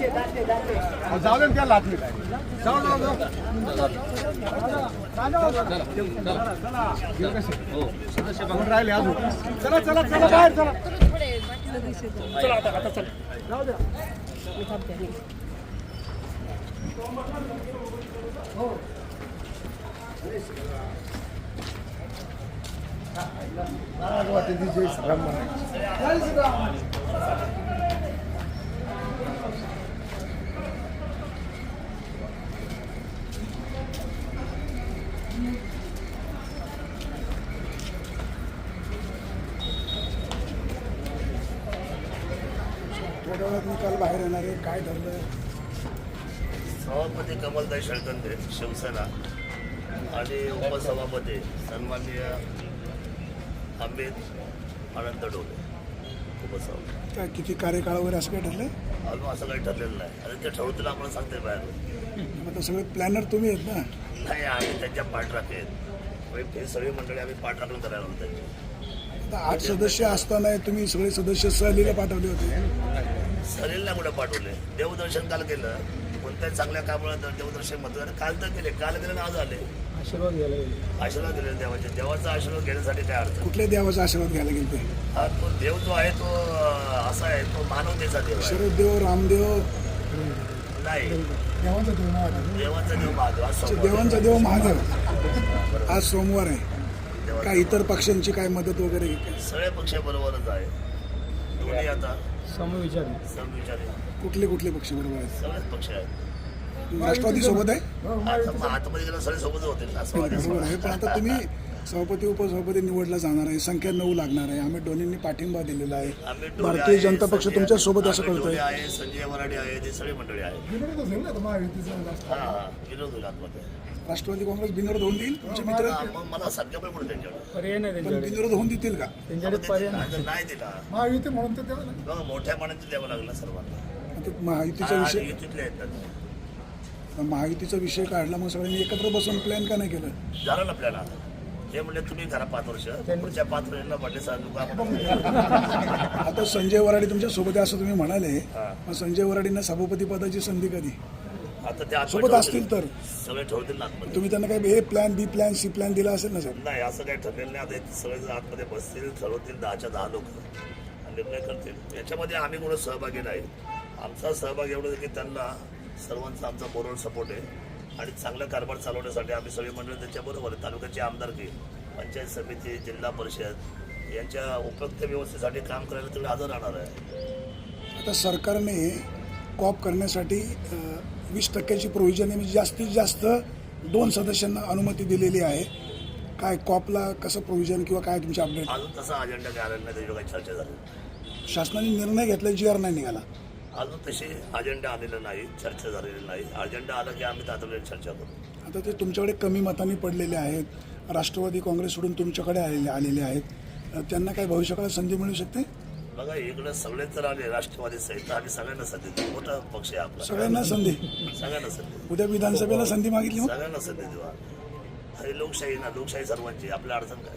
जाऊ दे त्या लाटली जाऊ जाऊ जाऊ राहिले अजून चला चला चला बाहेर चला चला आता चला जाऊ द्या जय श्रीराम निकाल बाहेर येणार आहे काय ठरलं सभापती कमलताई शेळकंदे शिवसेना आणि उपसभापती सन्माननीय अमित अनंत डोले उपसभापती काय किती कार्यकाळ वगैरे असं काय ठरलं अजून असं काही ठरलेलं नाही आणि ते ठरवतील आपण सांगते बाहेर आता सगळे प्लॅनर तुम्ही आहेत ना नाही आम्ही त्यांच्या पाठराखे आहेत हे सगळी मंडळी आम्ही पाठराखून करायला होतो त्यांची आता 8 सदस्य असताना तुम्ही सगळे सदस्य सहलीला पाठवले होते सलीलला कुठे पाठवले देवदर्शन काल केलं कोणत्याही चांगल्या कामाला देवदर्शन मतदार काल तर केले काल गेले आज आले आशीर्वाद दिले देवाचे देवाचा आशीर्वाद घेण्यासाठी काय अर्थ कुठल्या देवाचा आशीर्वाद घ्यायला गेले हा तो देव जो आहे तो असा आहे तो मानवतेचा देव आहे शरद देव रामदेव नाही देवांचा देवाचा देव महादेव आज सोमवार. देवांचा देव महादेव आज सोमवार आहे काय इतर पक्षांची काय मदत वगैरे सगळे पक्ष बरोबरच आहे दोन्ही आता समविचारी कुठले कुठले पक्ष बरोबर आहेत सगळेच पक्ष आहेत राष्ट्रवादी सोबत आहे आता आतमध्ये गेलं सगळे सोबतच होतील असं बरोबर आहे पण आता तुम्ही सभापती उपसभापती निवडला जाणार आहे संख्या 9 लागणार आहे अमित डोलेंनी पाठिंबा दिलेला आहे आम्ही डोळे भारतीय आहे, जनता पक्ष संजय- तुमच्या सोबत असं आम्ही करतोय डोळे आहे संजय वराडे आहे ते सगळी मंडळी आहे हा विरोध होईल आतमध्ये राष्ट्रवादी काँग्रेस बिनविरोध होऊन देईल तुमचे मित्र मग मला सध्या पण पुढे त्यांच्याकडे पण बिनविरोध होऊन देतील का नाही दिला महायुती म्हणून तर बघा मोठ्या पाण्याचं द्यावं लागलं सर्वांना महायुतीचा विषय युतीतले आहेत त्यांना. महायुतीचा विषय काढला मग सगळ्यांनी एकत्र बसून प्लॅन का नाही केलं झालं ना आपल्याला हे म्हणले तुम्ही करा 5 वर्ष पुढच्या 5 वर्षांना म्हटले सांगू आता संजय वराडे तुमच्या सोबत आहे असं तुम्ही म्हणाले हा. मग संजय वराडेंना सभापती पदाची संधी कधी आता ते आतमध्ये सोबत असतील तर सगळे ठेवतील ना आतमध्ये तुम्ही त्यांना काय ए प्लॅन बी प्लॅन सी प्लॅन दिला असेल ना सर नाही असं काही ठरलेलं नाही आता सगळे आतमध्ये बसतील ठरवतील 10च्या 10 लोक निर्णय करतील याच्यामध्ये आम्ही कोणी सहभागी नाही आमचा सहभाग एवढं आहे की त्यांना सर्वांचा आमचा मोरल सपोर्ट आहे आणि चांगला कारभार चालवण्यासाठी आम्ही सगळे मंडळी त्याच्याबरोबर आहे तालुक्याची आमदारकी पंचायत समिती जिल्हा परिषद यांच्या उपयुक्त व्यवस्थेसाठी काम करायला तुम्ही हजर राहणार आहे आता सरकारने कॉप करण्यासाठी 20% प्रोव्हिजन म्हणजे जास्तीत जास्त 2 सदस्यांना अनुमती दिलेली आहे काय कॉपला कसं प्रोव्हिजन किंवा काय तुमचे अपडेट अजून तसा अजेंडा काय आलेला नाही त्याच्यावर काही चर्चा झाली शासनाने निर्णय घेतला GR नाही निघाला अजून तशी अजेंडा आलेला नाही चर्चा झालेली नाही अजेंडा आला की आम्ही तातडीने चर्चा करू आता ते तुमच्याकडे कमी मतांनी पडलेले आहेत राष्ट्रवादी काँग्रेस सोडून तुमच्याकडे आलेले आहेत त्यांना काय भविष्यकाळात संधी मिळू शकते बघा इकडे सगळे तर आले राष्ट्रवादी सहित आम्ही सगळ्यांना संधी देऊ मोठा पक्ष आहे आपला सगळ्यांना संधी सगळ्यांना संधी उद्या विधानसभेला संधी मागितली मग सगळ्यांना संधी देऊ हे लोकशाही ना लोकशाही सर्वांची आपल्या अडचण काय